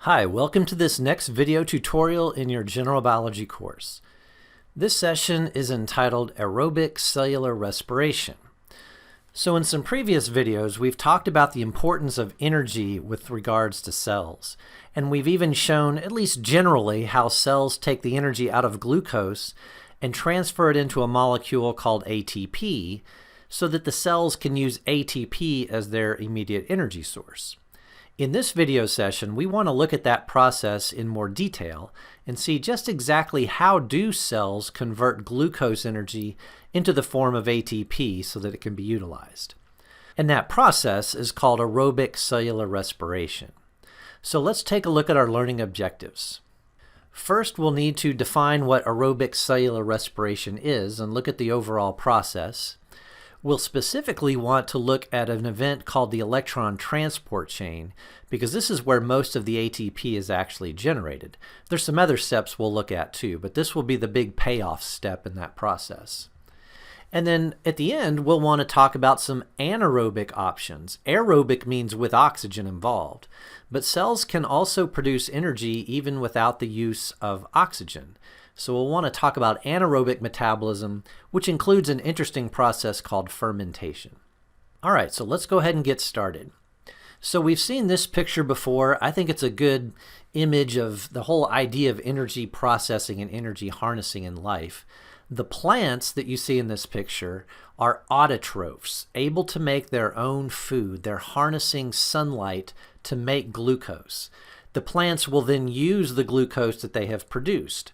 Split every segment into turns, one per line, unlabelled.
Hi, welcome to this next video tutorial in your general biology course. This session is entitled Aerobic Cellular Respiration. So in some previous videos, we've talked about the importance of energy with regards to cells. And we've even shown, at least generally, how cells take the energy out of glucose and transfer it into a molecule called ATP so that the cells can use ATP as their immediate energy source. In this video session, we want to look at that process in more detail and see just exactly how do cells convert glucose energy into the form of ATP so that it can be utilized. And that process is called aerobic cellular respiration. So let's take a look at our learning objectives. First, we'll need to define what aerobic cellular respiration is and look at the overall process. We'll specifically want to look at an event called the electron transport chain because this is where most of the ATP is actually generated. There's some other steps we'll look at too, but this will be the big payoff step in that process. And then at the end, we'll want to talk about some anaerobic options. Aerobic means with oxygen involved, but cells can also produce energy even without the use of oxygen. So we'll want to talk about anaerobic metabolism, which includes an interesting process called fermentation. All right, so let's go ahead and get started. So we've seen this picture before. I think it's a good image of the whole idea of energy processing and energy harnessing in life. The plants that you see in this picture are autotrophs, able to make their own food. They're harnessing sunlight to make glucose. The plants will then use the glucose that they have produced.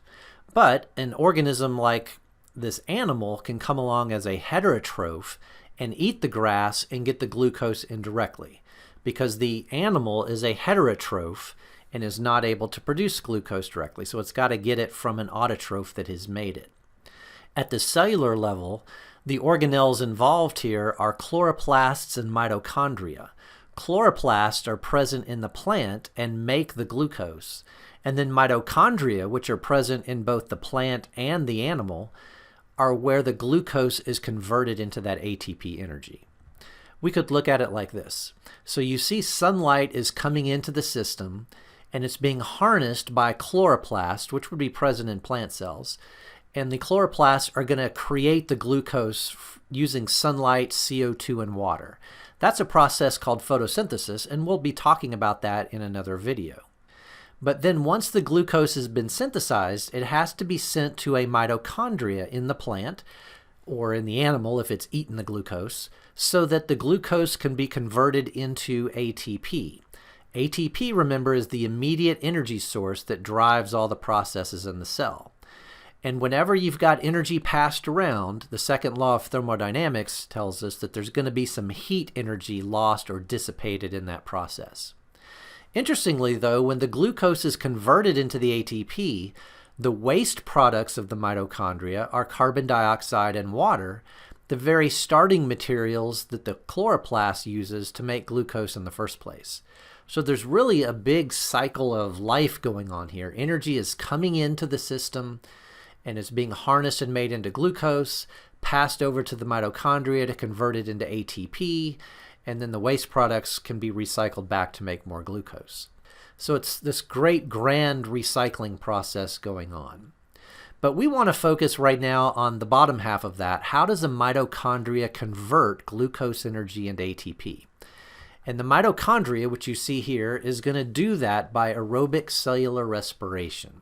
But an organism like this animal can come along as a heterotroph and eat the grass and get the glucose indirectly because the animal is a heterotroph and is not able to produce glucose directly. So it's got to get it from an autotroph that has made it. At the cellular level, the organelles involved here are chloroplasts and mitochondria. Chloroplasts are present in the plant and make the glucose. And then mitochondria, which are present in both the plant and the animal, are where the glucose is converted into that ATP energy. We could look at it like this. So you see sunlight is coming into the system and it's being harnessed by chloroplasts, which would be present in plant cells. And the chloroplasts are going to create the glucose using sunlight, CO2, and water. That's a process called photosynthesis, and we'll be talking about that in another video. But then once the glucose has been synthesized, it has to be sent to a mitochondria in the plant, or in the animal if it's eaten the glucose, so that the glucose can be converted into ATP. ATP, remember, is the immediate energy source that drives all the processes in the cell. And whenever you've got energy passed around, the second law of thermodynamics tells us that there's going to be some heat energy lost or dissipated in that process. Interestingly, though, when the glucose is converted into the ATP, the waste products of the mitochondria are carbon dioxide and water, the very starting materials that the chloroplast uses to make glucose in the first place. So there's really a big cycle of life going on here. Energy is coming into the system and it's being harnessed and made into glucose, passed over to the mitochondria to convert it into ATP, and then the waste products can be recycled back to make more glucose. So it's this great grand recycling process going on. But we want to focus right now on the bottom half of that. How does a mitochondria convert glucose energy into ATP? And the mitochondria, which you see here, is going to do that by aerobic cellular respiration.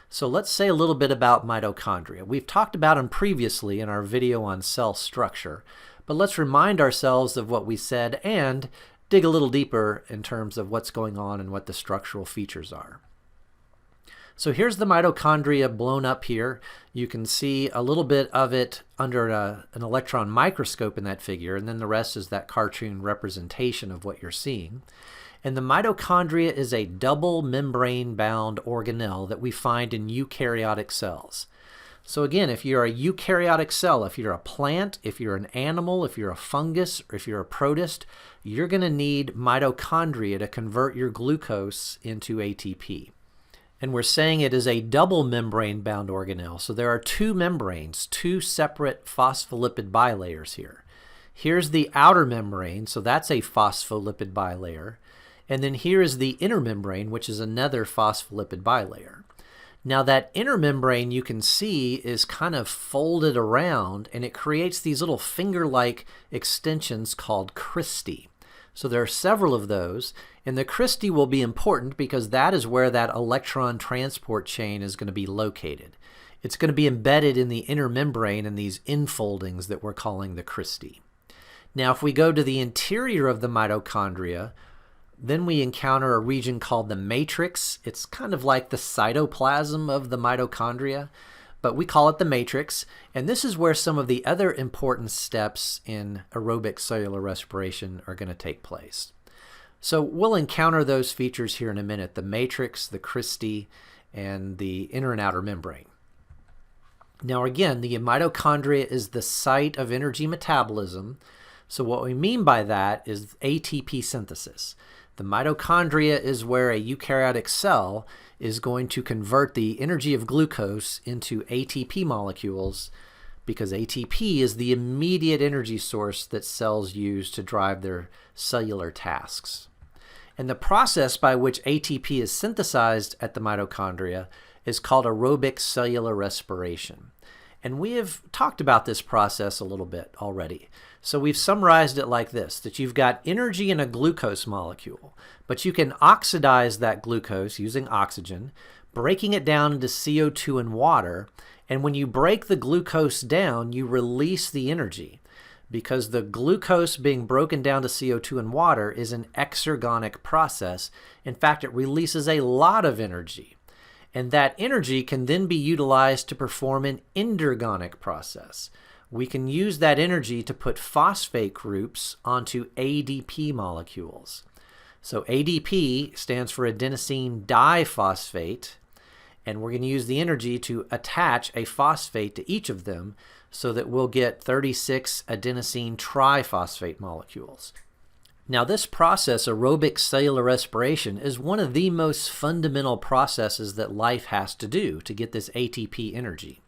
So let's say a little bit about mitochondria. We've talked about them previously in our video on cell structure, but let's remind ourselves of what we said and dig a little deeper in terms of what's going on and what the structural features are. So here's the mitochondria blown up here. You can see a little bit of it under an electron microscope in that figure, and then the rest is that cartoon representation of what you're seeing. And the mitochondria is a double membrane-bound organelle that we find in eukaryotic cells. So again, if you're a eukaryotic cell, if you're a plant, if you're an animal, if you're a fungus, or if you're a protist, you're going to need mitochondria to convert your glucose into ATP. And we're saying it is a double membrane-bound organelle. So there are two membranes, two separate phospholipid bilayers here. Here's the outer membrane, so that's a phospholipid bilayer. And then here is the inner membrane, which is another phospholipid bilayer. Now that inner membrane you can see is kind of folded around, and it creates these little finger-like extensions called cristae. So there are several of those, and the cristae will be important because that is where that electron transport chain is going to be located. It's going to be embedded in the inner membrane in these infoldings that we're calling the cristae. Now if we go to the interior of the mitochondria, then we encounter a region called the matrix. It's kind of like the cytoplasm of the mitochondria, but we call it the matrix. And this is where some of the other important steps in aerobic cellular respiration are going to take place. So we'll encounter those features here in a minute, the matrix, the cristae, and the inner and outer membrane. Now again, the mitochondria is the site of energy metabolism. So what we mean by that is ATP synthesis. The mitochondria is where a eukaryotic cell is going to convert the energy of glucose into ATP molecules, because ATP is the immediate energy source that cells use to drive their cellular tasks. And the process by which ATP is synthesized at the mitochondria is called aerobic cellular respiration. And we have talked about this process a little bit already. So we've summarized it like this, that you've got energy in a glucose molecule, but you can oxidize that glucose using oxygen, breaking it down into CO2 and water. And when you break the glucose down, you release the energy, because the glucose being broken down to CO2 and water is an exergonic process. In fact, it releases a lot of energy. And that energy can then be utilized to perform an endergonic process. We can use that energy to put phosphate groups onto ADP molecules. So ADP stands for adenosine diphosphate, and we're going to use the energy to attach a phosphate to each of them so that we'll get 36 adenosine triphosphate molecules. Now this process, aerobic cellular respiration, is one of the most fundamental processes that life has to do to get this ATP energy.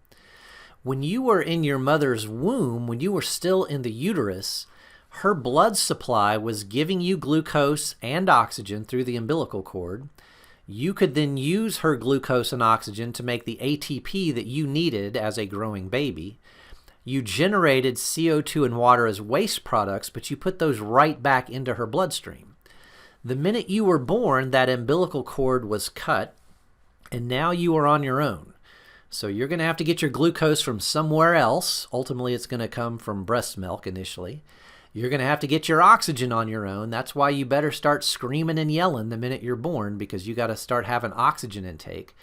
When you were in your mother's womb, when you were still in the uterus, her blood supply was giving you glucose and oxygen through the umbilical cord. You could then use her glucose and oxygen to make the ATP that you needed as a growing baby. You generated CO2 and water as waste products, but you put those right back into her bloodstream. The minute you were born, that umbilical cord was cut, and now you are on your own. So you're going to have to get your glucose from somewhere else. Ultimately, it's going to come from breast milk initially. You're going to have to get your oxygen on your own. That's why you better start screaming and yelling the minute you're born, because you got to start having oxygen intake.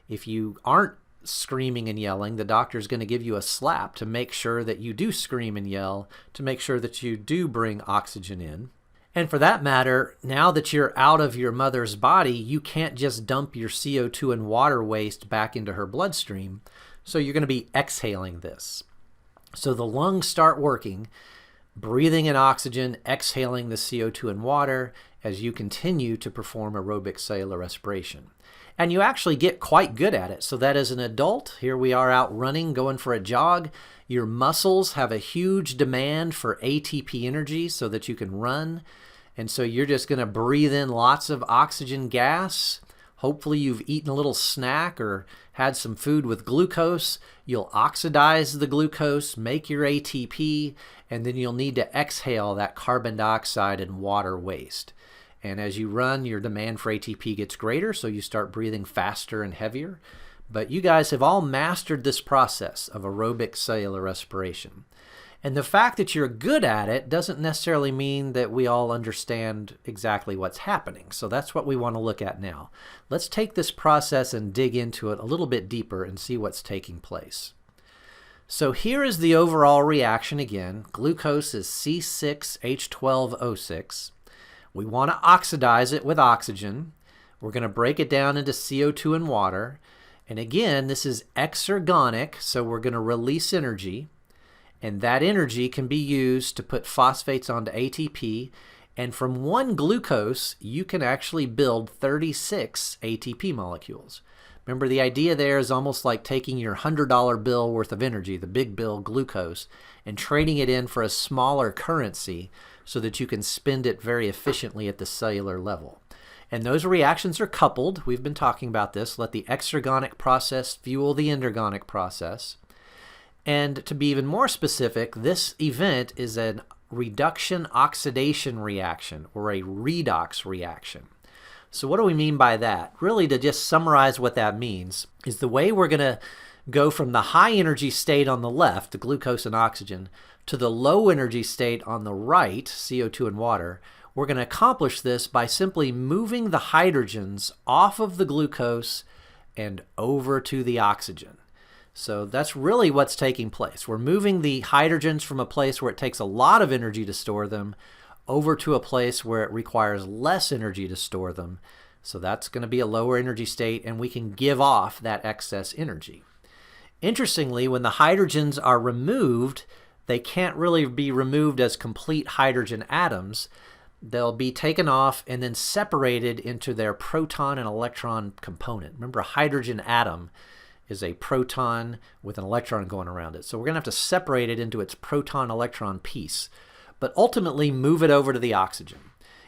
If you aren't screaming and yelling, the doctor's going to give you a slap to make sure that you do scream and yell, to make sure that you do bring oxygen in. And for that matter, now that you're out of your mother's body, you can't just dump your CO2 and water waste back into her bloodstream. So you're going to be exhaling this. So the lungs start working, breathing in oxygen, exhaling the CO2 and water as you continue to perform aerobic cellular respiration. And you actually get quite good at it. So that as an adult, here we are out running, going for a jog. Your muscles have a huge demand for ATP energy so that you can run. And so you're just going to breathe in lots of oxygen gas. Hopefully you've eaten a little snack or had some food with glucose. You'll oxidize the glucose, make your ATP, and then you'll need to exhale that carbon dioxide and water waste. And as you run, your demand for ATP gets greater, so you start breathing faster and heavier. But you guys have all mastered this process of aerobic cellular respiration. And the fact that you're good at it doesn't necessarily mean that we all understand exactly what's happening. So that's what we want to look at now. Let's take this process and dig into it a little bit deeper and see what's taking place. So here is the overall reaction again. Glucose is C6H12O6. We want to oxidize it with oxygen. We're going to break it down into CO2 and water. And again, this is exergonic, so we're going to release energy. And that energy can be used to put phosphates onto ATP. And from one glucose, you can actually build 36 ATP molecules. Remember, the idea there is almost like taking your $100 bill worth of energy, the big bill, glucose, and trading it in for a smaller currency so that you can spend it very efficiently at the cellular level. And those reactions are coupled. We've been talking about this. Let the exergonic process fuel the endergonic process. And to be even more specific, this event is a reduction-oxidation reaction, or a redox reaction. So what do we mean by that? Really, to just summarize what that means, is the way we're going to go from the high energy state on the left, the glucose and oxygen, to the low energy state on the right, CO2 and water. We're going to accomplish this by simply moving the hydrogens off of the glucose and over to the oxygen. So that's really what's taking place. We're moving the hydrogens from a place where it takes a lot of energy to store them over to a place where it requires less energy to store them. So that's going to be a lower energy state, and we can give off that excess energy. Interestingly, when the hydrogens are removed, they can't really be removed as complete hydrogen atoms. They'll be taken off and then separated into their proton and electron component. Remember, a hydrogen atom is a proton with an electron going around it. So we're going to have to separate it into its proton-electron piece, but ultimately move it over to the oxygen.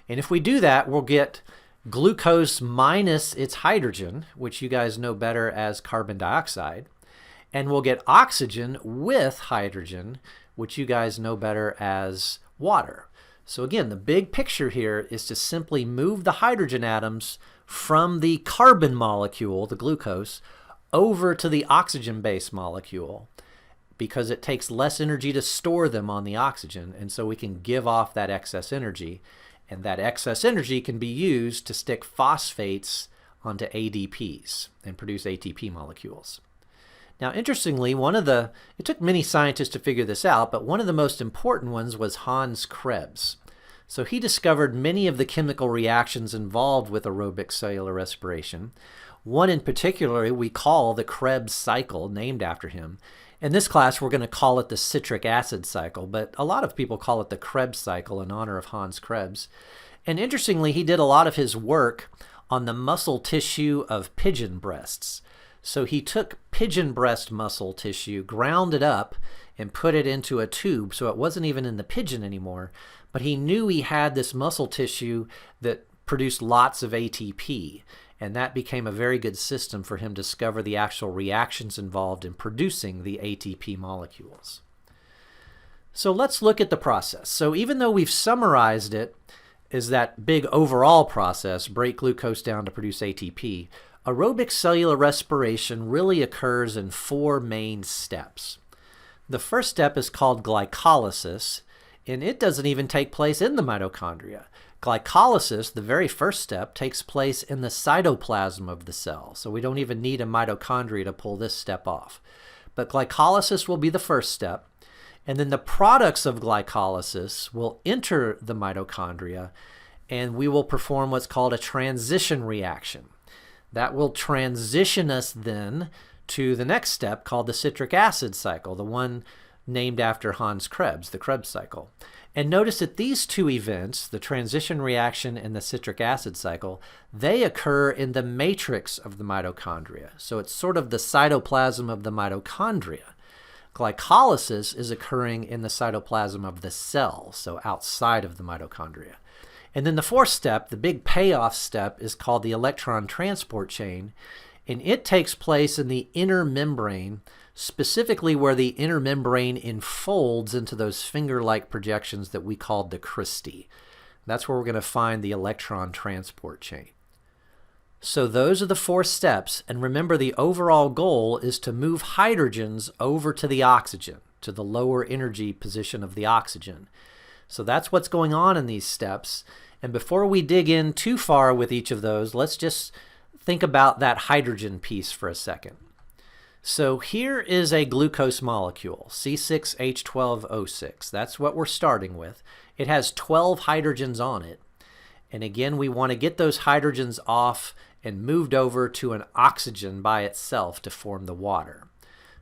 And if we do that, we'll get glucose minus its hydrogen, which you guys know better as carbon dioxide, and we'll get oxygen with hydrogen, which you guys know better as water. So again, the big picture here is to simply move the hydrogen atoms from the carbon molecule, the glucose, over to the oxygen-based molecule, because it takes less energy to store them on the oxygen, and so we can give off that excess energy, and that excess energy can be used to stick phosphates onto ADPs and produce ATP molecules. Now, interestingly, it took many scientists to figure this out, but one of the most important ones was Hans Krebs. So he discovered many of the chemical reactions involved with aerobic cellular respiration. One in particular we call the Krebs cycle, named after him. In this class, we're going to call it the citric acid cycle, but a lot of people call it the Krebs cycle in honor of Hans Krebs. And interestingly, he did a lot of his work on the muscle tissue of pigeon breasts. So he took pigeon breast muscle tissue, ground it up, and put it into a tube, so it wasn't even in the pigeon anymore. But he knew he had this muscle tissue that produced lots of ATP, and that became a very good system for him to discover the actual reactions involved in producing the ATP molecules. So let's look at the process. So even though we've summarized it as that big overall process, break glucose down to produce ATP, aerobic cellular respiration really occurs in 4 main steps. The first step is called glycolysis, and it doesn't even take place in the mitochondria. Glycolysis, the very first step, takes place in the cytoplasm of the cell, so we don't even need a mitochondria to pull this step off. But glycolysis will be the first step, and then the products of glycolysis will enter the mitochondria, and we will perform what's called a transition reaction. That will transition us then to the next step called the citric acid cycle, the one named after Hans Krebs, the Krebs cycle. And notice that these 2 events, the transition reaction and the citric acid cycle, they occur in the matrix of the mitochondria. So it's sort of the cytoplasm of the mitochondria. Glycolysis is occurring in the cytoplasm of the cell, so outside of the mitochondria. And then the 4th step, the big payoff step, is called the electron transport chain, and it takes place in the inner membrane, specifically where the inner membrane enfolds into those finger-like projections that we called the cristae. That's where we're going to find the electron transport chain. So those are the 4 steps, and remember, the overall goal is to move hydrogens over to the oxygen, to the lower energy position of the oxygen. So that's what's going on in these steps. And before we dig in too far with each of those, let's just think about that hydrogen piece for a second. So here is a glucose molecule, C6H12O6. That's what we're starting with. It has 12 hydrogens on it. And again, we want to get those hydrogens off and moved over to an oxygen by itself to form the water.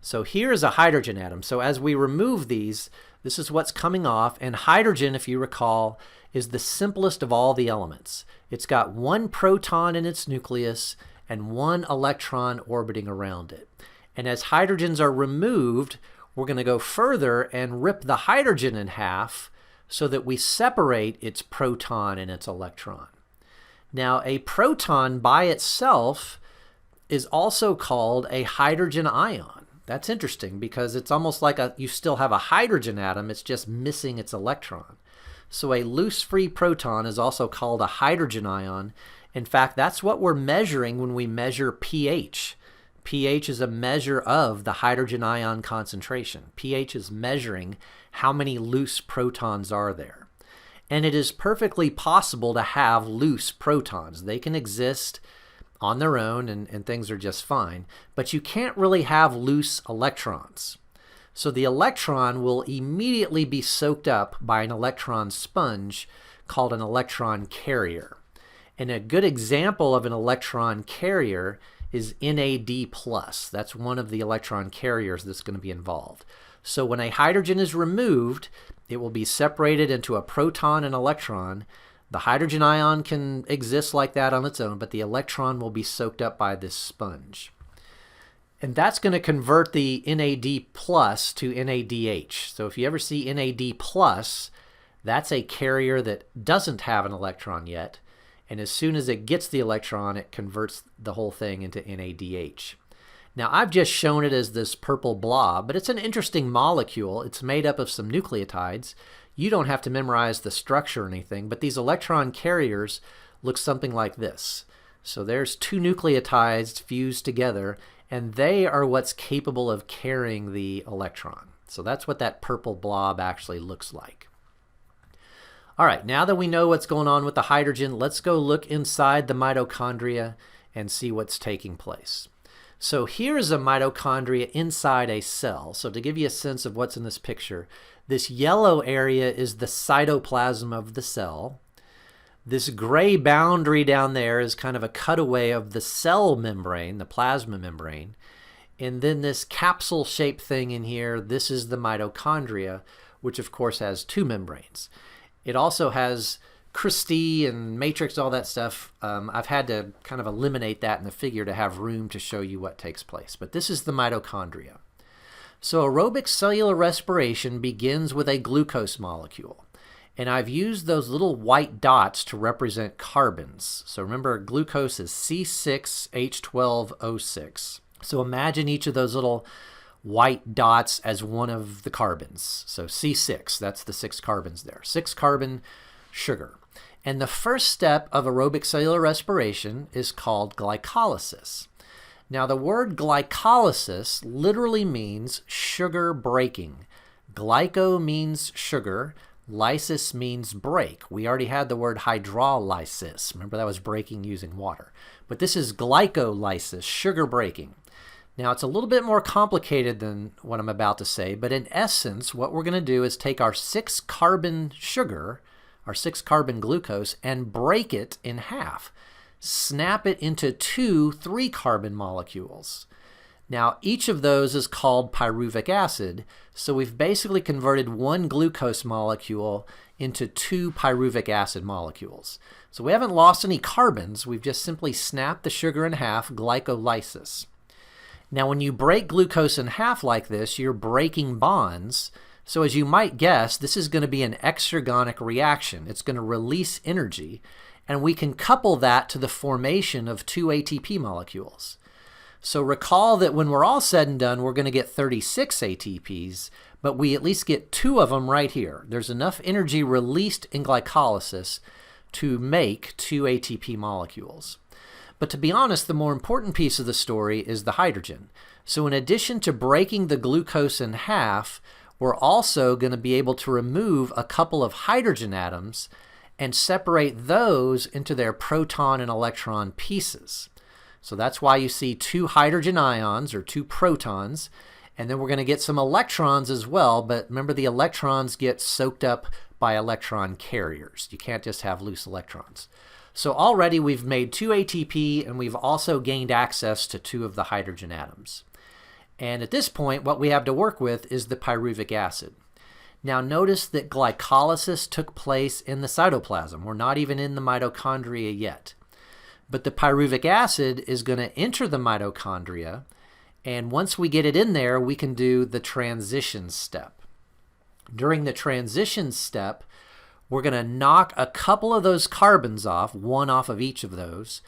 So here is a hydrogen atom. So as we remove these, this is what's coming off. And hydrogen, if you recall, is the simplest of all the elements. It's got 1 proton in its nucleus and 1 electron orbiting around it. And as hydrogens are removed, we're going to go further and rip the hydrogen in half so that we separate its proton and its electron. Now, a proton by itself is also called a hydrogen ion. That's interesting because it's almost like you still have a hydrogen atom, it's just missing its electron. So a loose free proton is also called a hydrogen ion. In fact, that's what we're measuring when we measure pH. pH is a measure of the hydrogen ion concentration. pH is measuring how many loose protons are there. And it is perfectly possible to have loose protons. They can exist on their own and things are just fine, but you can't really have loose electrons. So the electron will immediately be soaked up by an electron sponge called an electron carrier. And a good example of an electron carrier is NAD+. That's one of the electron carriers that's going to be involved. So when a hydrogen is removed, it will be separated into a proton and electron. The hydrogen ion can exist like that on its own, but the electron will be soaked up by this sponge. And that's going to convert the NAD+ to NADH. So if you ever see NAD+, that's a carrier that doesn't have an electron yet. And as soon as it gets the electron, it converts the whole thing into NADH. Now, I've just shown it as this purple blob, but it's an interesting molecule. It's made up of some nucleotides. You don't have to memorize the structure or anything, but these electron carriers look something like this. So there's 2 nucleotides fused together, and they are what's capable of carrying the electron. So that's what that purple blob actually looks like. All right, now that we know what's going on with the hydrogen, let's go look inside the mitochondria and see what's taking place. So here's a mitochondria inside a cell. So to give you a sense of what's in this picture, this yellow area is the cytoplasm of the cell. This gray boundary down there is kind of a cutaway of the cell membrane, the plasma membrane. And then this capsule-shaped thing in here, this is the mitochondria, which of course has 2 membranes. It also has cristae and matrix, all that stuff. I've had to kind of eliminate that in the figure to have room to show you what takes place. But this is the mitochondria. So aerobic cellular respiration begins with a glucose molecule. And I've used those little white dots to represent carbons. So remember, glucose is C6H12O6. So imagine each of those little white dots as one of the carbons. So C6, that's the 6 carbons there. 6 carbon sugar. And the first step of aerobic cellular respiration is called glycolysis. Now the word glycolysis literally means sugar breaking. Glyco means sugar. Lysis means break. We already had the word hydrolysis. Remember, that was breaking using water. But this is glycolysis, sugar breaking. Now, it's a little bit more complicated than what I'm about to say, but in essence, what we're going to do is take our 6 carbon sugar, our 6 carbon glucose, and break it in half. Snap it into 2 3 carbon molecules. Now, each of those is called pyruvic acid, so we've basically converted 1 glucose molecule into 2 pyruvic acid molecules. So we haven't lost any carbons, we've just simply snapped the sugar in half, glycolysis. Now, when you break glucose in half like this, you're breaking bonds. So as you might guess, this is going to be an exergonic reaction. It's going to release energy, and we can couple that to the formation of 2 ATP molecules. So recall that when we're all said and done, we're going to get 36 ATPs, but we at least get 2 of them right here. There's enough energy released in glycolysis to make 2 ATP molecules. But to be honest, the more important piece of the story is the hydrogen. So in addition to breaking the glucose in half, we're also going to be able to remove a couple of hydrogen atoms and separate those into their proton and electron pieces. So that's why you see 2 hydrogen ions, or 2 protons, and then we're going to get some electrons as well, but remember, the electrons get soaked up by electron carriers. You can't just have loose electrons. So already we've made 2 ATP, and we've also gained access to 2 of the hydrogen atoms. And at this point, what we have to work with is the pyruvic acid. Now notice that glycolysis took place in the cytoplasm. We're not even in the mitochondria yet. But the pyruvic acid is going to enter the mitochondria, and once we get it in there, we can do the transition step. During the transition step, we're going to knock a couple of those carbons off, one off of each of those.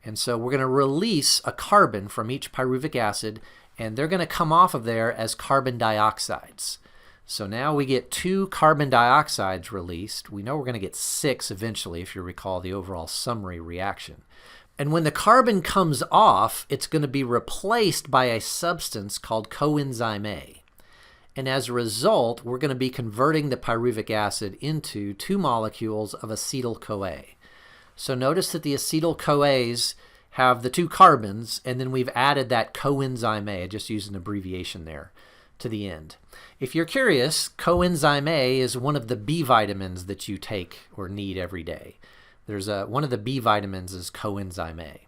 And so we're going to release a carbon from each pyruvic acid, and they're going to come off of there as carbon dioxides. So now we get 2 carbon dioxides released. We know we're going to get 6 eventually, if you recall the overall summary reaction. And when the carbon comes off, it's going to be replaced by a substance called coenzyme A. And as a result, we're going to be converting the pyruvic acid into 2 molecules of acetyl-CoA. So notice that the acetyl-CoAs have the 2 carbons, and then we've added that coenzyme A, I just used an abbreviation there, to the end. If you're curious, coenzyme A is one of the B vitamins that you take or need every day. There's one of the B vitamins is coenzyme A.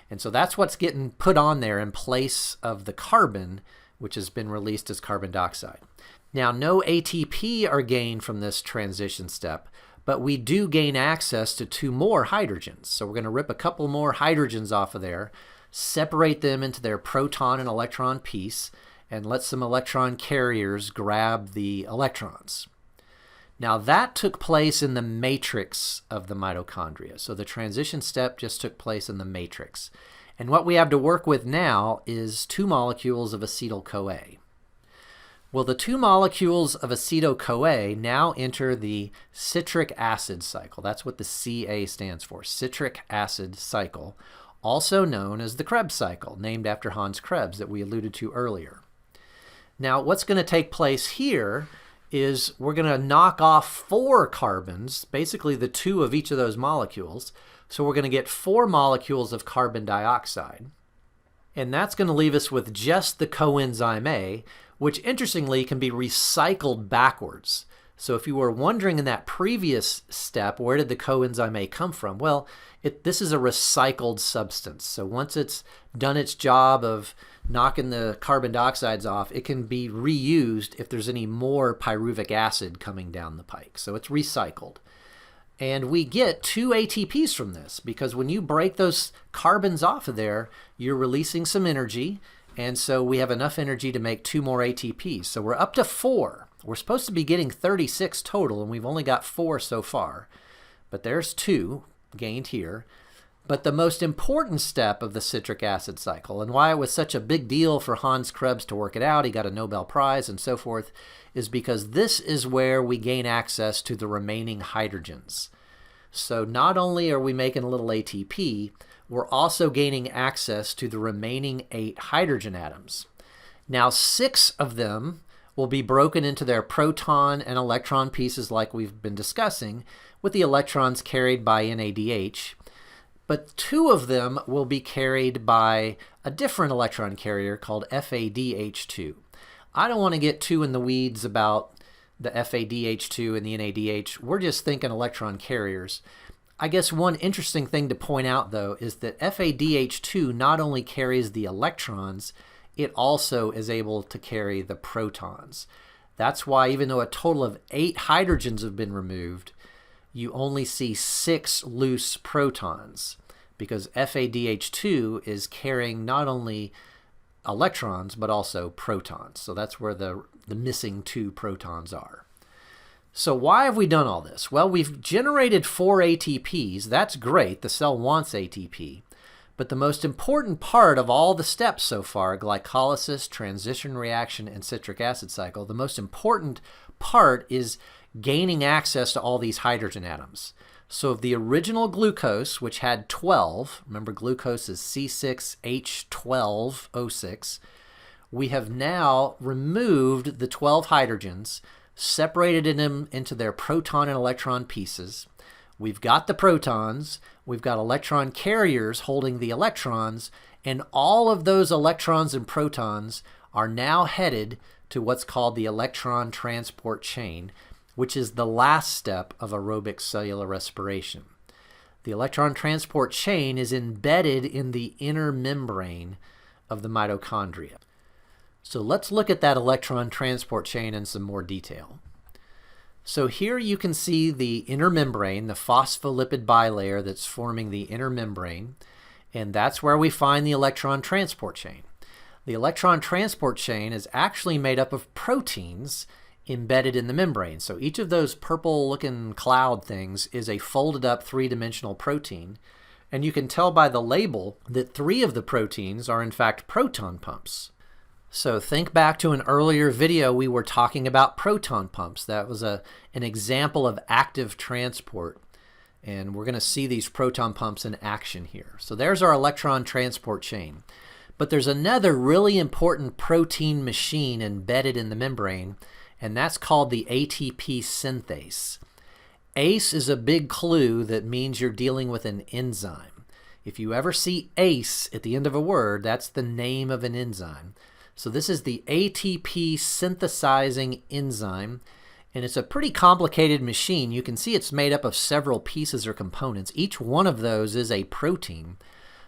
And so that's what's getting put on there in place of the carbon, which has been released as carbon dioxide. Now, no ATP are gained from this transition step, but we do gain access to 2 more hydrogens. So we're going to rip a couple more hydrogens off of there, separate them into their proton and electron piece, and let some electron carriers grab the electrons. Now that took place in the matrix of the mitochondria. So the transition step just took place in the matrix. And what we have to work with now is 2 molecules of acetyl-CoA. Well, the 2 molecules of acetyl-CoA now enter the citric acid cycle. That's what the Ca stands for, citric acid cycle, also known as the Krebs cycle, named after Hans Krebs that we alluded to earlier. Now, what's going to take place here is we're going to knock off 4 carbons, basically the 2 of each of those molecules. So we're going to get 4 molecules of carbon dioxide. And that's going to leave us with just the coenzyme A, which interestingly can be recycled backwards. So if you were wondering in that previous step, where did the coenzyme A come from? Well, this is a recycled substance. So once it's done its job of knocking the carbon dioxides off, it can be reused if there's any more pyruvic acid coming down the pike. So it's recycled. And we get 2 ATPs from this, because when you break those carbons off of there, you're releasing some energy, and so we have enough energy to make 2 more ATPs. So we're up to 4. We're supposed to be getting 36 total, and we've only got 4 so far. But there's 2 gained here. But the most important step of the citric acid cycle, and why it was such a big deal for Hans Krebs to work it out, he got a Nobel Prize and so forth, is because this is where we gain access to the remaining hydrogens. So not only are we making a little ATP, we're also gaining access to the remaining 8 hydrogen atoms. Now 6 of them will be broken into their proton and electron pieces like we've been discussing, with the electrons carried by NADH. But 2 of them will be carried by a different electron carrier called FADH2. I don't want to get too in the weeds about the FADH2 and the NADH. We're just thinking electron carriers. I guess one interesting thing to point out, though, is that FADH2 not only carries the electrons, it also is able to carry the protons. That's why even though a total of 8 hydrogens have been removed, you only see 6 loose protons, because FADH2 is carrying not only electrons but also protons. So that's where the missing 2 protons are. So why have we done all this? Well, we've generated 4 ATPs. That's great. The cell wants ATP. But the most important part of all the steps so far, glycolysis, transition reaction, and citric acid cycle, the most important part is gaining access to all these hydrogen atoms. So the original glucose, which had 12, remember glucose is C6H12O6, we have now removed the 12 hydrogens, separated them into their proton and electron pieces. We've got the protons, we've got electron carriers holding the electrons, and all of those electrons and protons are now headed to what's called the electron transport chain, which is the last step of aerobic cellular respiration. The electron transport chain is embedded in the inner membrane of the mitochondria. So let's look at that electron transport chain in some more detail. So here you can see the inner membrane, the phospholipid bilayer that's forming the inner membrane. And that's where we find the electron transport chain. The electron transport chain is actually made up of proteins embedded in the membrane. So each of those purple-looking cloud things is a folded up three-dimensional protein. And you can tell by the label that 3 of the proteins are in fact proton pumps. So think back to an earlier video we were talking about proton pumps. That was an example of active transport. And we're going to see these proton pumps in action here. So there's our electron transport chain. But there's another really important protein machine embedded in the membrane, and that's called the ATP synthase. ACE is a big clue that means you're dealing with an enzyme. If you ever see ACE at the end of a word, that's the name of an enzyme. So this is the ATP synthesizing enzyme, and it's a pretty complicated machine. You can see it's made up of several pieces or components. Each one of those is a protein.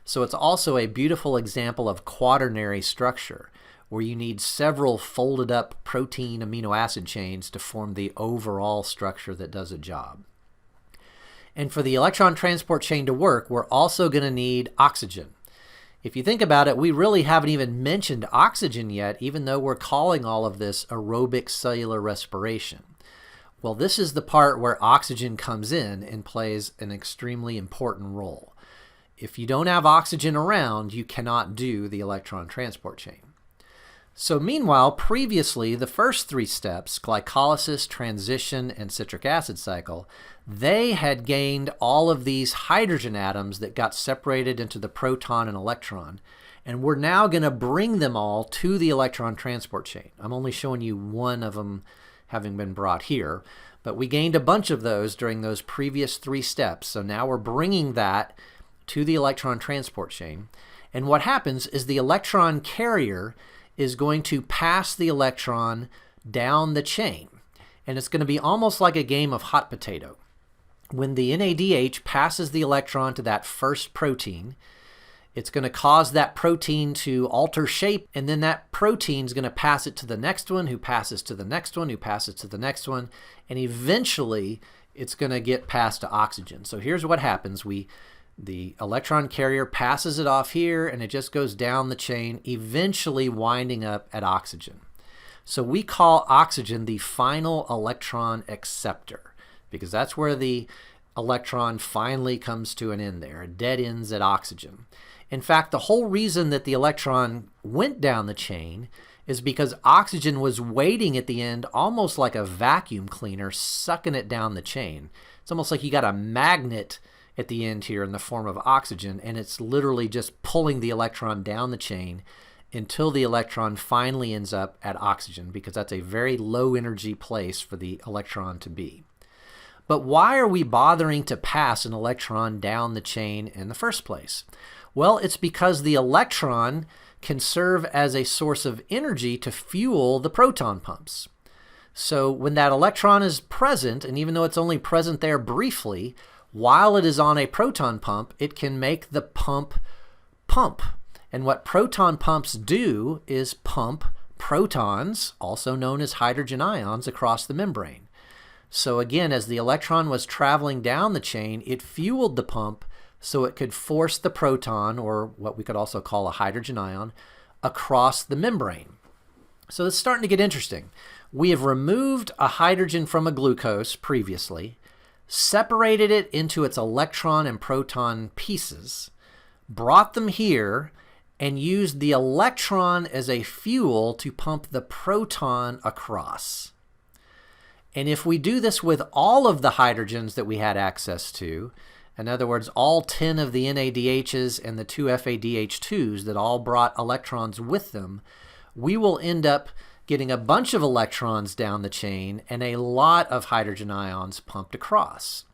So it's also a beautiful example of quaternary structure, where you need several folded up protein amino acid chains to form the overall structure that does a job. And for the electron transport chain to work, we're also going to need oxygen. If you think about it, we really haven't even mentioned oxygen yet, even though we're calling all of this aerobic cellular respiration. Well, this is the part where oxygen comes in and plays an extremely important role. If you don't have oxygen around, you cannot do the electron transport chain. So meanwhile, previously, the first 3 steps, glycolysis, transition, and citric acid cycle, they had gained all of these hydrogen atoms that got separated into the proton and electron. And we're now going to bring them all to the electron transport chain. I'm only showing you one of them having been brought here, but we gained a bunch of those during those previous 3 steps. So now we're bringing that to the electron transport chain. And what happens is the electron carrier is going to pass the electron down the chain. And it's going to be almost like a game of hot potato. When the NADH passes the electron to that first protein, it's going to cause that protein to alter shape, and then that protein is going to pass it to the next one, who passes to the next one, who passes to the next one, and eventually it's going to get passed to oxygen. So here's what happens. The electron carrier passes it off here, and it just goes down the chain, eventually winding up at oxygen. So we call oxygen the final electron acceptor, because that's where the electron finally comes to an end there. It dead ends at oxygen. In fact, the whole reason that the electron went down the chain is because oxygen was waiting at the end almost like a vacuum cleaner, sucking it down the chain. It's almost like you got a magnet at the end here in the form of oxygen, and it's literally just pulling the electron down the chain until the electron finally ends up at oxygen, because that's a very low energy place for the electron to be. But why are we bothering to pass an electron down the chain in the first place? Well, it's because the electron can serve as a source of energy to fuel the proton pumps. So when that electron is present, and even though it's only present there briefly, while it is on a proton pump, it can make the pump pump. And what proton pumps do is pump protons, also known as hydrogen ions, across the membrane. So again, as the electron was traveling down the chain, it fueled the pump so it could force the proton, or what we could also call a hydrogen ion, across the membrane. So it's starting to get interesting. We have removed a hydrogen from a glucose previously, separated it into its electron and proton pieces, brought them here, and used the electron as a fuel to pump the proton across. And if we do this with all of the hydrogens that we had access to, in other words, all 10 of the NADHs and the 2 FADH2s that all brought electrons with them, we will end up getting a bunch of electrons down the chain and a lot of hydrogen ions pumped across.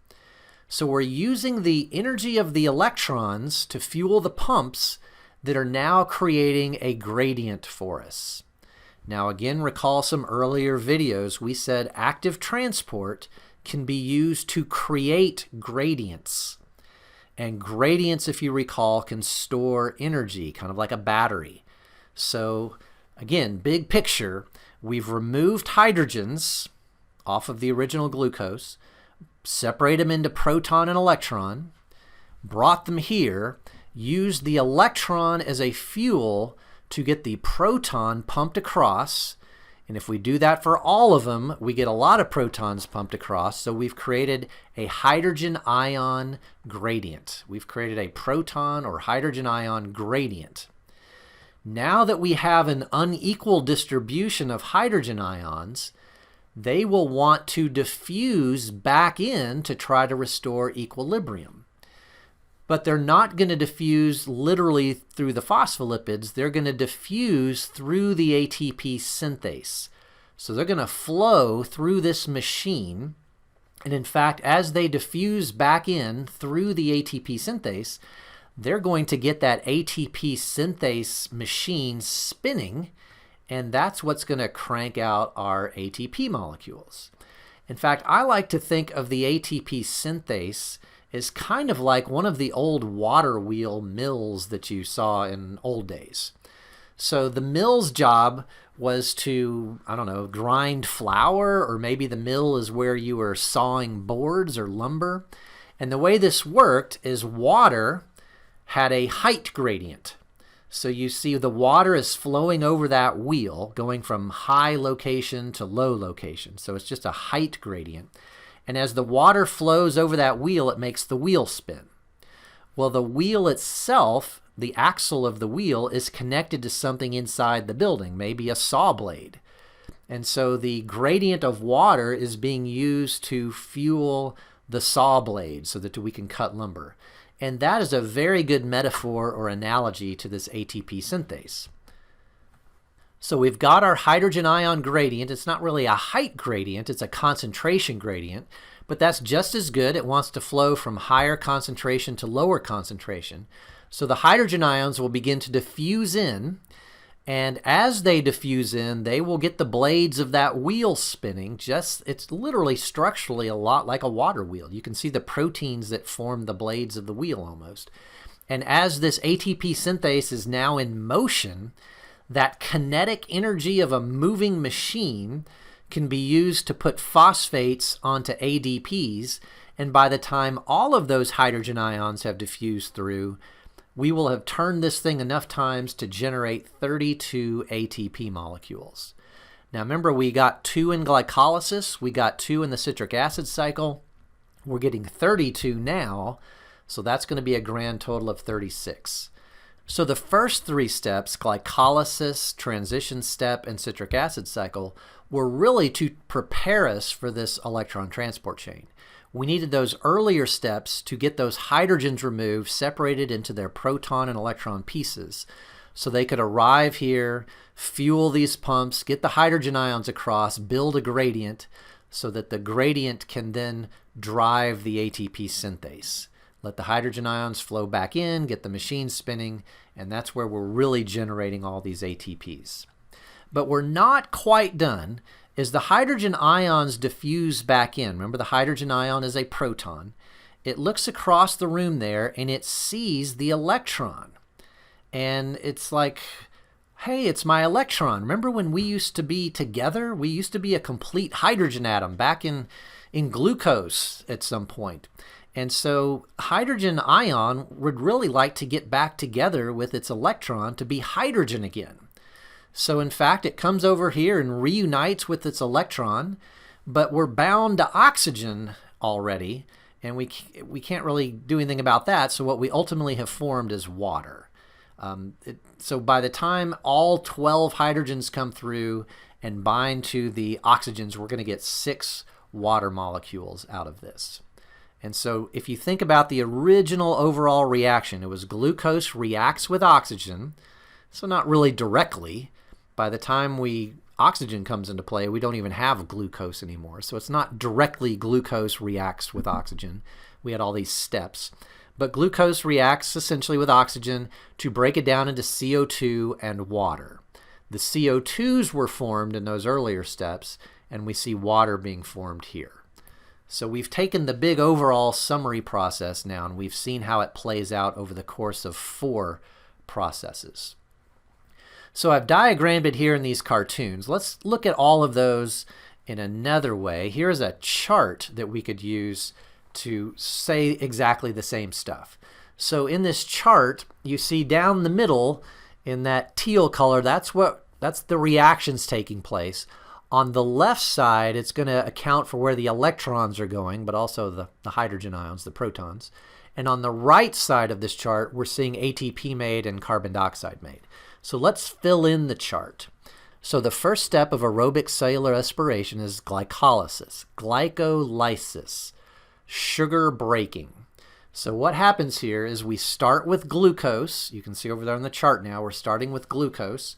So we're using the energy of the electrons to fuel the pumps that are now creating a gradient for us. Now again, recall some earlier videos. We said active transport can be used to create gradients. And gradients, if you recall, can store energy, kind of like a battery. So again, big picture, we've removed hydrogens off of the original glucose, separate them into proton and electron, brought them here, use the electron as a fuel to get the proton pumped across. And if we do that for all of them, we get a lot of protons pumped across. So we've created a hydrogen ion gradient. We've created a proton or hydrogen ion gradient. Now that we have an unequal distribution of hydrogen ions, they will want to diffuse back in to try to restore equilibrium. But they're not going to diffuse literally through the phospholipids. They're going to diffuse through the ATP synthase. So they're going to flow through this machine. And in fact, as they diffuse back in through the ATP synthase, they're going to get that ATP synthase machine spinning, and that's what's going to crank out our ATP molecules. In fact, I like to think of the ATP synthase is kind of like one of the old water wheel mills that you saw in old days. So the mill's job was to, I don't know, grind flour, or maybe the mill is where you were sawing boards or lumber. And the way this worked is water had a height gradient. So you see the water is flowing over that wheel, going from high location to low location. So it's just a height gradient. And as the water flows over that wheel, it makes the wheel spin. Well, the wheel itself, the axle of the wheel, is connected to something inside the building, maybe a saw blade. And so the gradient of water is being used to fuel the saw blade so that we can cut lumber. And that is a very good metaphor or analogy to this ATP synthase. So we've got our hydrogen ion gradient. It's not really a height gradient, it's a concentration gradient, but that's just as good. It wants to flow from higher concentration to lower concentration. So the hydrogen ions will begin to diffuse in, and as they diffuse in, they will get the blades of that wheel spinning. It's literally structurally a lot like a water wheel. You can see the proteins that form the blades of the wheel almost. And as this ATP synthase is now in motion, that kinetic energy of a moving machine can be used to put phosphates onto ADPs, and by the time all of those hydrogen ions have diffused through, we will have turned this thing enough times to generate 32 ATP molecules. Now remember, we got 2 in glycolysis, we got 2 in the citric acid cycle, we're getting 32 now, so that's going to be a grand total of 36. So the first 3 steps, glycolysis, transition step, and citric acid cycle, were really to prepare us for this electron transport chain. We needed those earlier steps to get those hydrogens removed, separated into their proton and electron pieces, so they could arrive here, fuel these pumps, get the hydrogen ions across, build a gradient, so that the gradient can then drive the ATP synthase. Let the hydrogen ions flow back in, get the machine spinning, and that's where we're really generating all these ATPs. But we're not quite done. As the hydrogen ions diffuse back in, remember the hydrogen ion is a proton, it looks across the room there and it sees the electron. And it's like, hey, it's my electron. Remember when we used to be together? We used to be a complete hydrogen atom back in glucose at some point. And so hydrogen ion would really like to get back together with its electron to be hydrogen again. So in fact, it comes over here and reunites with its electron, but we're bound to oxygen already, and we can't really do anything about that. So what we ultimately have formed is water. So by the time all 12 hydrogens come through and bind to the oxygens, we're going to get 6 water molecules out of this. And so if you think about the original overall reaction, it was glucose reacts with oxygen, so not really directly. By the time oxygen comes into play, we don't even have glucose anymore. So it's not directly glucose reacts with oxygen. We had all these steps. But glucose reacts essentially with oxygen to break it down into CO2 and water. The CO2s were formed in those earlier steps, and we see water being formed here. So we've taken the big overall summary process now, and we've seen how it plays out over the course of 4 processes. So I've diagrammed it here in these cartoons. Let's look at all of those in another way. Here's a chart that we could use to say exactly the same stuff. So in this chart, you see down the middle in that teal color, that's the reactions taking place. On the left side, it's going to account for where the electrons are going, but also the hydrogen ions, the protons. And on the right side of this chart, we're seeing ATP made and carbon dioxide made. So let's fill in the chart. So the first step of aerobic cellular respiration is glycolysis, glycolysis, sugar breaking. So what happens here is we start with glucose. You can see over there on the chart now, we're starting with glucose.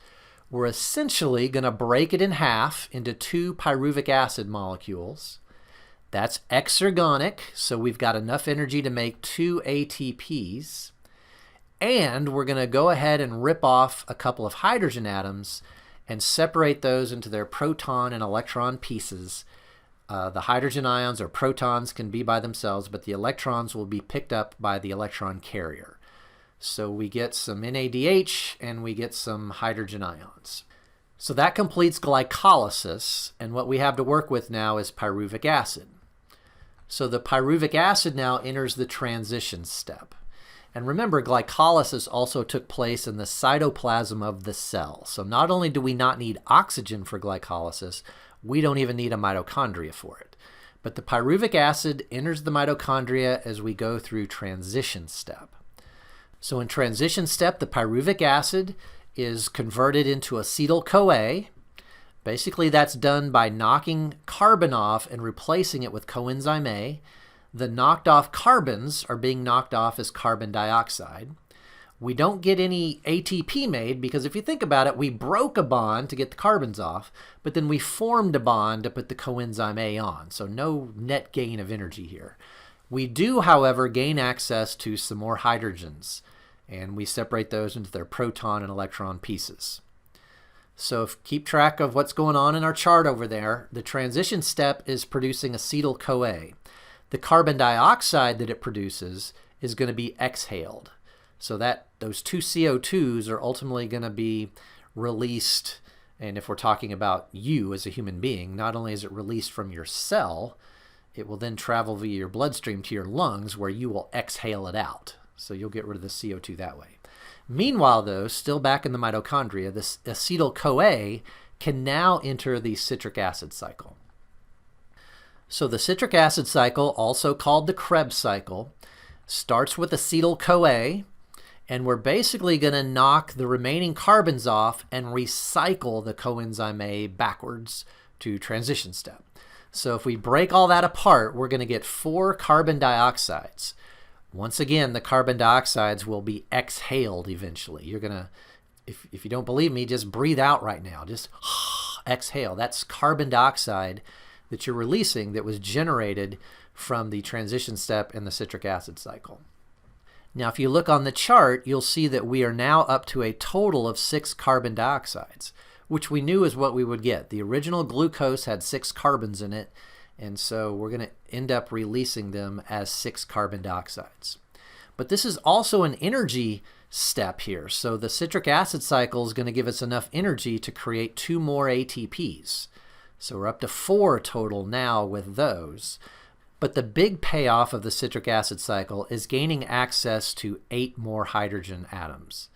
We're essentially going to break it in half into 2 pyruvic acid molecules. That's exergonic, so we've got enough energy to make 2 ATPs. And we're going to go ahead and rip off a couple of hydrogen atoms and separate those into their proton and electron pieces. The hydrogen ions or protons can be by themselves, but the electrons will be picked up by the electron carrier. So we get some NADH and we get some hydrogen ions. So that completes glycolysis, and what we have to work with now is pyruvic acid. So the pyruvic acid now enters the transition step. And remember, glycolysis also took place in the cytoplasm of the cell. So not only do we not need oxygen for glycolysis, we don't even need a mitochondria for it. But the pyruvic acid enters the mitochondria as we go through transition step. So in transition step, the pyruvic acid is converted into acetyl-CoA. Basically, that's done by knocking carbon off and replacing it with coenzyme A. The knocked off carbons are being knocked off as carbon dioxide. We don't get any ATP made because if you think about it, we broke a bond to get the carbons off, but then we formed a bond to put the coenzyme A on. So no net gain of energy here. We do, however, gain access to some more hydrogens, and we separate those into their proton and electron pieces. So keep track of what's going on in our chart over there. The transition step is producing acetyl-CoA. The carbon dioxide that it produces is going to be exhaled. So that those 2 CO2s are ultimately going to be released, and if we're talking about you as a human being, not only is it released from your cell, it will then travel via your bloodstream to your lungs where you will exhale it out. So you'll get rid of the CO2 that way. Meanwhile, though, still back in the mitochondria, this acetyl-CoA can now enter the citric acid cycle. So the citric acid cycle, also called the Krebs cycle, starts with acetyl-CoA, and we're basically going to knock the remaining carbons off and recycle the coenzyme A backwards to transition step. So if we break all that apart, we're going to get 4 carbon dioxides. Once again, the carbon dioxides will be exhaled eventually. You're going to, if you don't believe me, just breathe out right now. Just exhale. That's carbon dioxide that you're releasing that was generated from the transition step in the citric acid cycle. Now, if you look on the chart, you'll see that we are now up to a total of 6 carbon dioxides, which we knew is what we would get. The original glucose had 6 carbons in it, and so we're going to end up releasing them as 6 carbon dioxides. But this is also an energy step here. So the citric acid cycle is going to give us enough energy to create 2 more ATPs. So we're up to 4 total now with those. But the big payoff of the citric acid cycle is gaining access to 8 more hydrogen atoms.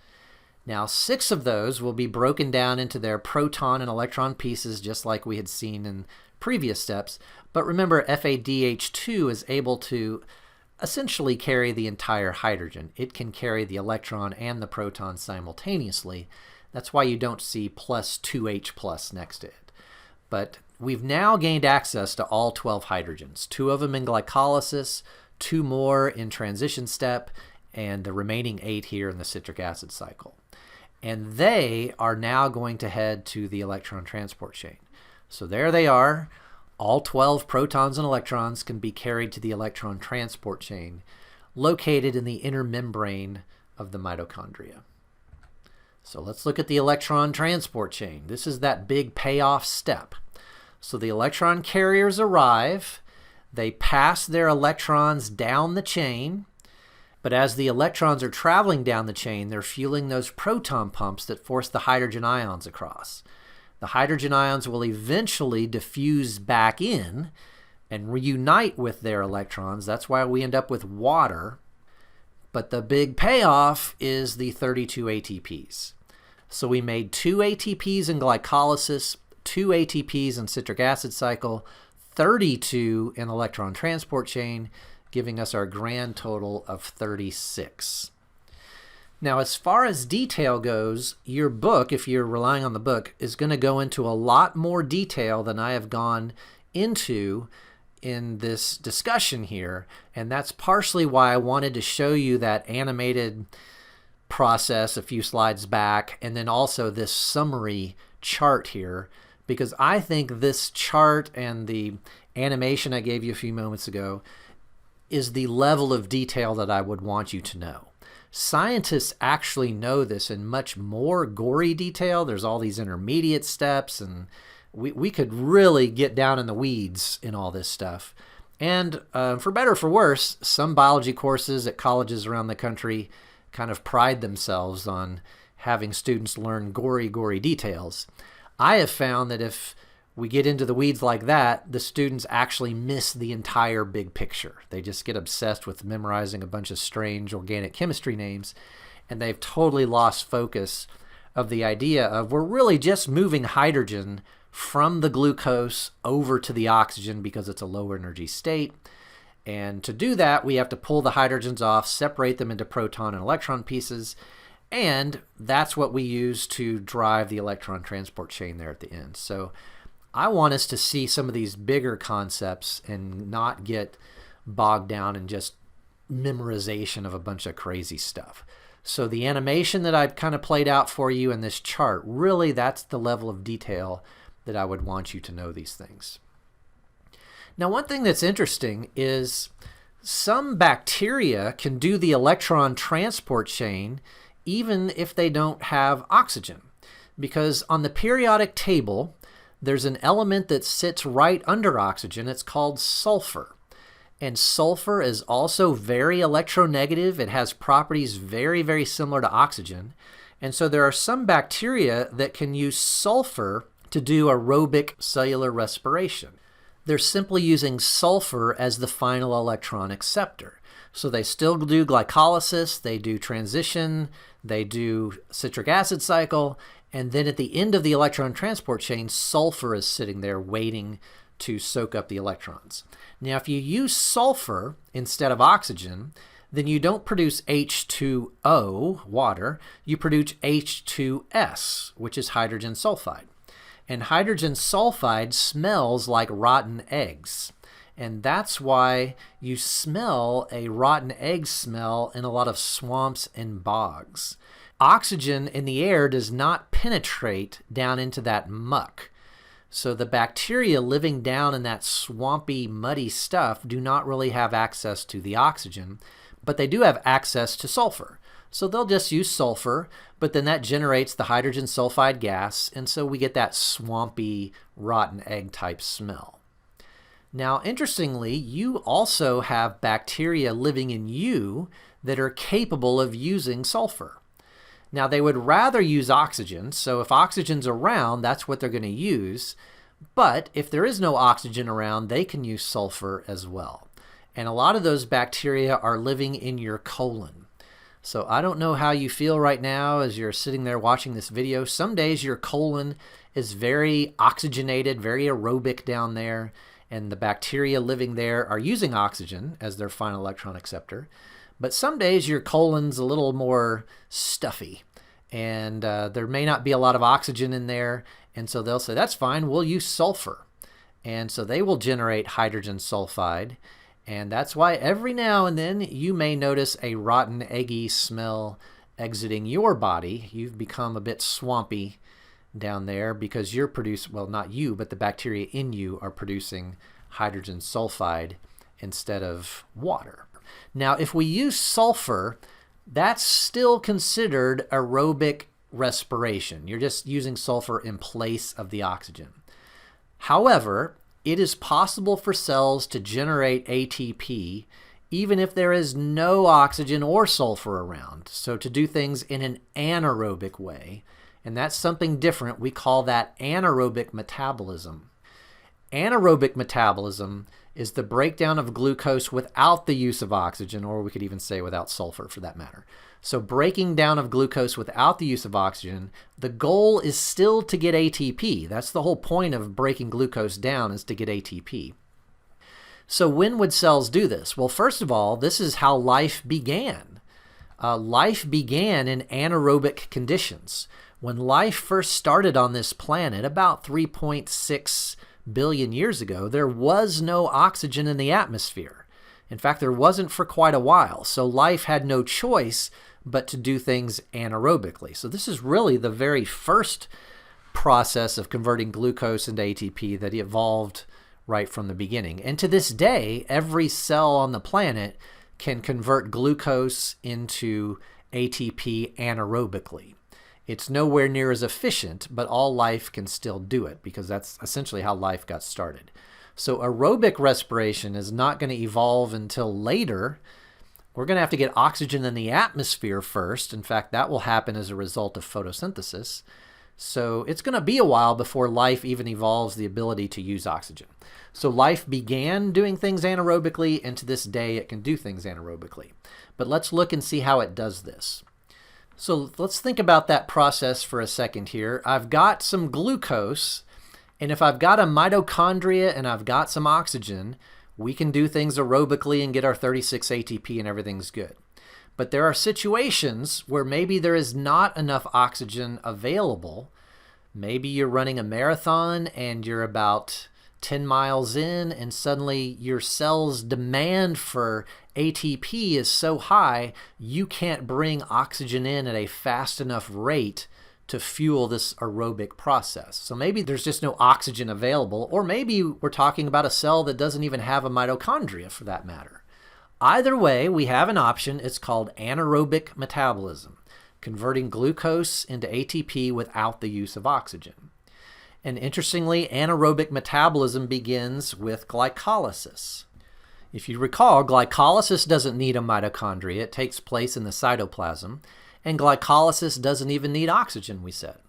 Now 6 of those will be broken down into their proton and electron pieces just like we had seen in previous steps. But remember, FADH2 is able to essentially carry the entire hydrogen. It can carry the electron and the proton simultaneously. That's why you don't see plus 2H plus next to it. But we've now gained access to all 12 hydrogens, 2 of them in glycolysis, 2 more in transition step, and the remaining 8 here in the citric acid cycle. And they are now going to head to the electron transport chain. So there they are. All 12 protons and electrons can be carried to the electron transport chain, located in the inner membrane of the mitochondria. So let's look at the electron transport chain. This is that big payoff step. So the electron carriers arrive, they pass their electrons down the chain, but as the electrons are traveling down the chain, they're fueling those proton pumps that force the hydrogen ions across. The hydrogen ions will eventually diffuse back in and reunite with their electrons. That's why we end up with water. But the big payoff is the 32 ATPs. So we made 2 ATPs in glycolysis, 2 ATPs in citric acid cycle, 32 in electron transport chain, giving us our grand total of 36. Now, as far as detail goes, your book, if you're relying on the book, is going to go into a lot more detail than I have gone into in this discussion here, and that's partially why I wanted to show you that animated process a few slides back, and then also this summary chart here, because I think this chart and the animation I gave you a few moments ago is the level of detail that I would want you to know. Scientists actually know this in much more gory detail. There's all these intermediate steps, and we could really get down in the weeds in all this stuff. And for better or for worse, some biology courses at colleges around the country kind of pride themselves on having students learn gory details. I have found that if we get into the weeds like that, the students actually miss the entire big picture. They just get obsessed with memorizing a bunch of strange organic chemistry names, and they've totally lost focus of the idea of we're really just moving hydrogen from the glucose over to the oxygen because it's a lower energy state. And to do that, we have to pull the hydrogens off, separate them into proton and electron pieces, and that's what we use to drive the electron transport chain there at the end. So I want us to see some of these bigger concepts and not get bogged down in just memorization of a bunch of crazy stuff. So the animation that I've kind of played out for you in this chart, really that's the level of detail that I would want you to know these things. Now, one thing that's interesting is some bacteria can do the electron transport chain even if they don't have oxygen, because on the periodic table, there's an element that sits right under oxygen. It's called sulfur. And sulfur is also very electronegative. It has properties very similar to oxygen. And so there are some bacteria that can use sulfur to do aerobic cellular respiration. They're simply using sulfur as the final electron acceptor. So they still do glycolysis, they do transition, they do citric acid cycle, and then at the end of the electron transport chain, sulfur is sitting there waiting to soak up the electrons. Now, if you use sulfur instead of oxygen, then you don't produce H2O, water, you produce H2S, which is hydrogen sulfide. And hydrogen sulfide smells like rotten eggs. And that's why you smell a rotten egg smell in a lot of swamps and bogs. Oxygen in the air does not penetrate down into that muck. So the bacteria living down in that swampy, muddy stuff do not really have access to the oxygen, but they do have access to sulfur. So they'll just use sulfur, but then that generates the hydrogen sulfide gas, and so we get that swampy, rotten egg type smell. Now, interestingly, you also have bacteria living in you that are capable of using sulfur. Now, they would rather use oxygen, so if oxygen's around, that's what they're going to use. But if there is no oxygen around, they can use sulfur as well. And a lot of those bacteria are living in your colon. So I don't know how you feel right now as you're sitting there watching this video. Some days your colon is very oxygenated, very aerobic down there, and the bacteria living there are using oxygen as their final electron acceptor. But some days your colon's a little more stuffy, and there may not be a lot of oxygen in there, and so they'll say, that's fine, we'll use sulfur. And so they will generate hydrogen sulfide, and that's why every now and then you may notice a rotten, eggy smell exiting your body. You've become a bit swampy down there because you're producing, well, not you, but the bacteria in you are producing hydrogen sulfide instead of water. Now, if we use sulfur, that's still considered aerobic respiration. You're just using sulfur in place of the oxygen. However, it is possible for cells to generate ATP even if there is no oxygen or sulfur around. So to do things in an anaerobic way, and that's something different. We call that anaerobic metabolism. Anaerobic metabolism is the breakdown of glucose without the use of oxygen, or we could even say without sulfur for that matter. So breaking down of glucose without the use of oxygen, the goal is still to get ATP. That's the whole point of breaking glucose down, is to get ATP. So when would cells do this? Well, first of all, this is how life began. Life began in anaerobic conditions. When life first started on this planet about 3.6 billion years ago, there was no oxygen in the atmosphere. In fact, there wasn't for quite a while. So life had no choice but to do things anaerobically. So this is really the very first process of converting glucose into ATP that evolved right from the beginning. And to this day, every cell on the planet can convert glucose into ATP anaerobically. It's nowhere near as efficient, but all life can still do it because that's essentially how life got started. So aerobic respiration is not going to evolve until later. We're going to have to get oxygen in the atmosphere first. In fact, that will happen as a result of photosynthesis. So it's going to be a while before life even evolves the ability to use oxygen. So life began doing things anaerobically, and to this day it can do things anaerobically. But let's look and see how it does this. So let's think about that process for a second here. I've got some glucose, and if I've got a mitochondria and I've got some oxygen, we can do things aerobically and get our 36 ATP and everything's good. But there are situations where maybe there is not enough oxygen available. Maybe you're running a marathon and you're about 10 miles in, and suddenly your cell's demand for ATP is so high, you can't bring oxygen in at a fast enough rate to fuel this aerobic process. So maybe there's just no oxygen available, or maybe we're talking about a cell that doesn't even have a mitochondria for that matter. Either way, we have an option. It's called anaerobic metabolism, converting glucose into ATP without the use of oxygen. And interestingly, anaerobic metabolism begins with glycolysis. If you recall, glycolysis doesn't need a mitochondria. It takes place in the cytoplasm. And glycolysis doesn't even need oxygen, we said.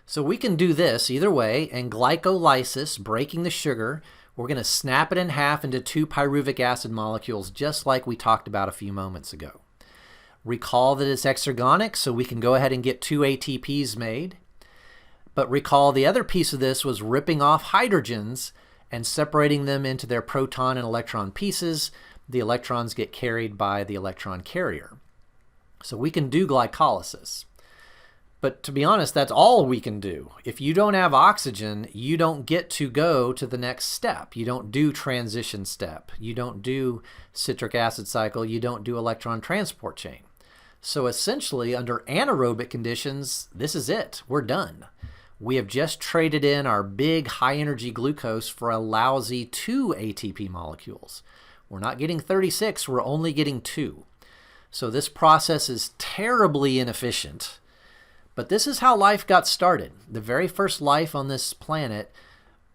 So we can do this either way, and glycolysis, breaking the sugar, we're going to snap it in half into 2 pyruvic acid molecules, just like we talked about a few moments ago. Recall that it's exergonic, so we can go ahead and get 2 ATPs made. But recall the other piece of this was ripping off hydrogens and separating them into their proton and electron pieces. The electrons get carried by the electron carrier. So we can do glycolysis. But to be honest, that's all we can do. If you don't have oxygen, you don't get to go to the next step. You don't do transition step. You don't do citric acid cycle. You don't do electron transport chain. So essentially, under anaerobic conditions, this is it. We're done. We have just traded in our big high-energy glucose for a lousy 2 ATP molecules. We're not getting 36, we're only getting 2. So this process is terribly inefficient. But this is how life got started. The very first life on this planet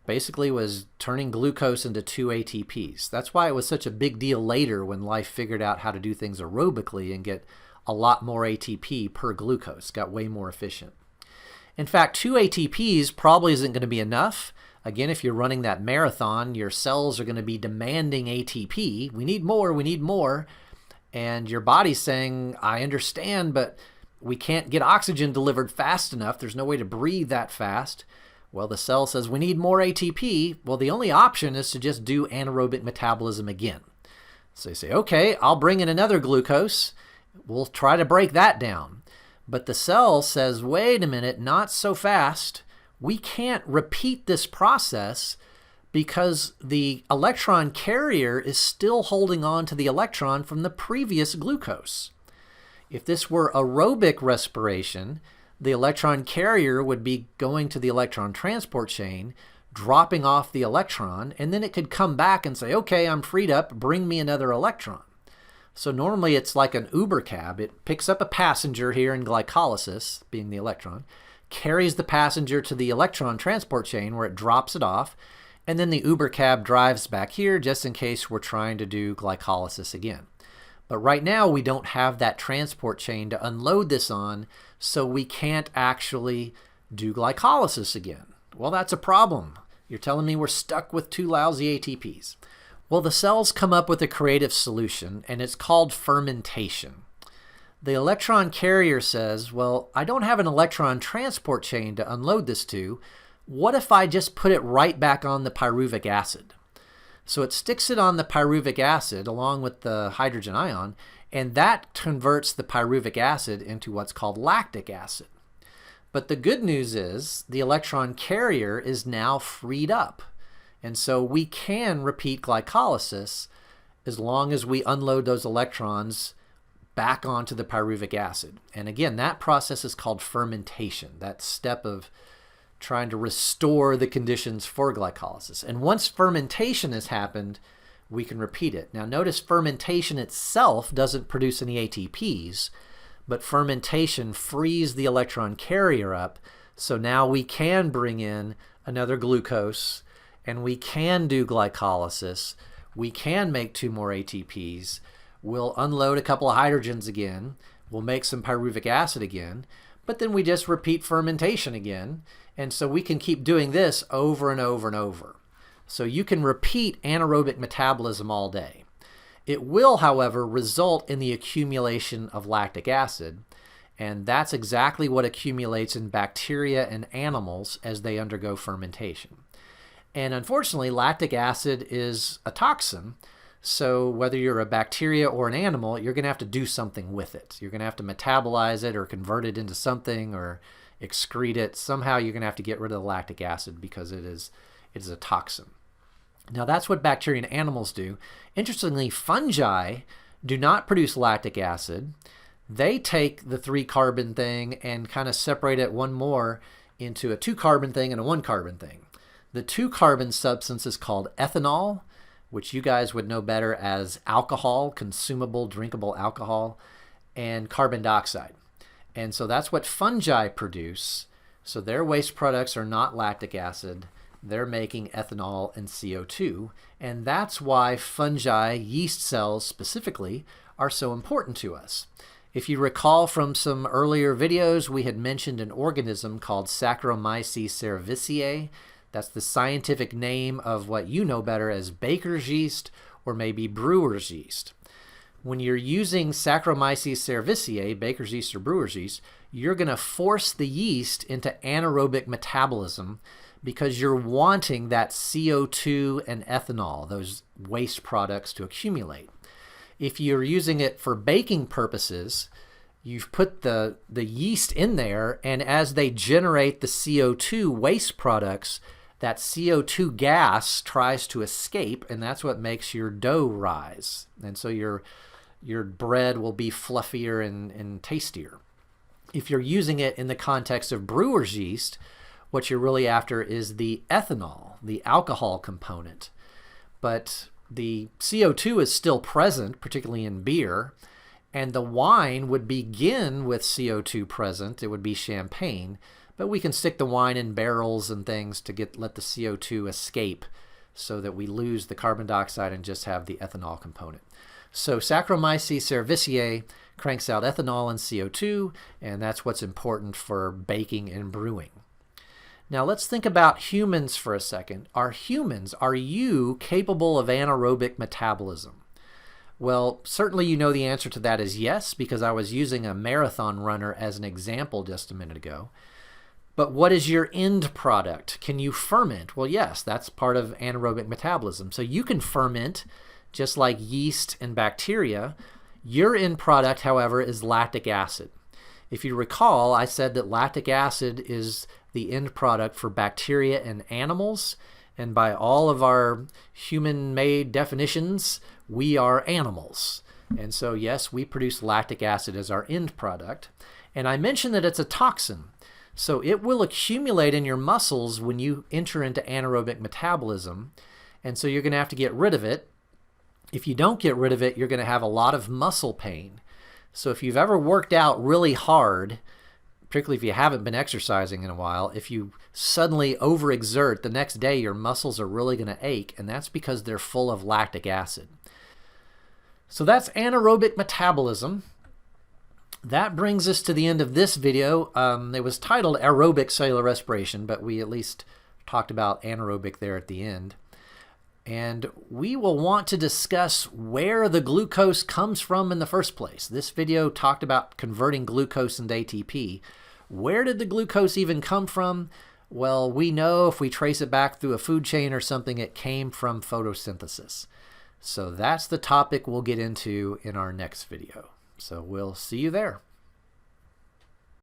basically was turning glucose into 2 ATPs. That's why it was such a big deal later when life figured out how to do things aerobically and get a lot more ATP per glucose, got way more efficient. In fact, 2 ATPs probably isn't going to be enough. Again, if you're running that marathon, your cells are going to be demanding ATP. We need more, we need more. And your body's saying, I understand, but we can't get oxygen delivered fast enough. There's no way to breathe that fast. Well, the cell says, we need more ATP. Well, the only option is to just do anaerobic metabolism again. So you say, okay, I'll bring in another glucose. We'll try to break that down. But the cell says, wait a minute, not so fast. We can't repeat this process because the electron carrier is still holding on to the electron from the previous glucose. If this were aerobic respiration, the electron carrier would be going to the electron transport chain, dropping off the electron, and then it could come back and say, okay, I'm freed up, bring me another electron. So normally it's like an Uber cab. It picks up a passenger here in glycolysis, being the electron, carries the passenger to the electron transport chain where it drops it off, and then the Uber cab drives back here just in case we're trying to do glycolysis again. But right now we don't have that transport chain to unload this on, so we can't actually do glycolysis again. Well, that's a problem. You're telling me we're stuck with 2 lousy ATPs. Well, the cells come up with a creative solution, and it's called fermentation. The electron carrier says, well, I don't have an electron transport chain to unload this to. What if I just put it right back on the pyruvic acid? So it sticks it on the pyruvic acid along with the hydrogen ion, and that converts the pyruvic acid into what's called lactic acid. But the good news is the electron carrier is now freed up. And so we can repeat glycolysis as long as we unload those electrons back onto the pyruvic acid. And again, that process is called fermentation, that step of trying to restore the conditions for glycolysis. And once fermentation has happened, we can repeat it. Now notice fermentation itself doesn't produce any ATPs, but fermentation frees the electron carrier up, so now we can bring in another glucose, and we can do glycolysis. We can make 2 more ATPs. We'll unload a couple of hydrogens again. We'll make some pyruvic acid again, but then we just repeat fermentation again. And so we can keep doing this over and over and over. So you can repeat anaerobic metabolism all day. It will, however, result in the accumulation of lactic acid, and that's exactly what accumulates in bacteria and animals as they undergo fermentation. And unfortunately, lactic acid is a toxin, so whether you're a bacteria or an animal, you're going to have to do something with it. You're going to have to metabolize it or convert it into something or excrete it. Somehow you're going to have to get rid of the lactic acid because it is a toxin. Now that's what bacteria and animals do. Interestingly, fungi do not produce lactic acid. They take the 3-carbon thing and kind of separate it one more into a 2-carbon thing and a 1-carbon thing. The 2-carbon substance is called ethanol, which you guys would know better as alcohol, consumable, drinkable alcohol, and carbon dioxide. And so that's what fungi produce. So their waste products are not lactic acid. They're making ethanol and CO2. And that's why fungi, yeast cells specifically, are so important to us. If you recall from some earlier videos, we had mentioned an organism called Saccharomyces cerevisiae. That's the scientific name of what you know better as baker's yeast or maybe brewer's yeast. When you're using Saccharomyces cerevisiae, baker's yeast or brewer's yeast, you're going to force the yeast into anaerobic metabolism because you're wanting that CO2 and ethanol, those waste products, to accumulate. If you're using it for baking purposes, you've put the yeast in there, and as they generate the CO2 waste products, that CO2 gas tries to escape, and that's what makes your dough rise. And so your bread will be fluffier and tastier. If you're using it in the context of brewer's yeast, what you're really after is the ethanol, the alcohol component. But the CO2 is still present, particularly in beer, and the wine would begin with CO2 present. It would be champagne, but we can stick the wine in barrels and things to let the CO2 escape so that we lose the carbon dioxide and just have the ethanol component. So Saccharomyces cerevisiae cranks out ethanol and CO2, and that's what's important for baking and brewing. Now let's think about humans for a second. Are you capable of anaerobic metabolism? Well, certainly you know the answer to that is yes, because I was using a marathon runner as an example just a minute ago. But what is your end product? Can you ferment? Well, yes, that's part of anaerobic metabolism. So you can ferment just like yeast and bacteria. Your end product, however, is lactic acid. If you recall, I said that lactic acid is the end product for bacteria and animals, and by all of our human-made definitions, we are animals. And so yes, we produce lactic acid as our end product. And I mentioned that it's a toxin. So it will accumulate in your muscles when you enter into anaerobic metabolism, and so you're going to have to get rid of it. If you don't get rid of it, you're going to have a lot of muscle pain. So if you've ever worked out really hard, particularly if you haven't been exercising in a while, if you suddenly overexert, the next day your muscles are really going to ache, and that's because they're full of lactic acid. So that's anaerobic metabolism. That brings us to the end of this video. It was titled Aerobic Cellular Respiration, but we at least talked about anaerobic there at the end. And we will want to discuss where the glucose comes from in the first place. This video talked about converting glucose into ATP. Where did the glucose even come from? Well, we know if we trace it back through a food chain or something, it came from photosynthesis. So that's the topic we'll get into in our next video. So we'll see you there.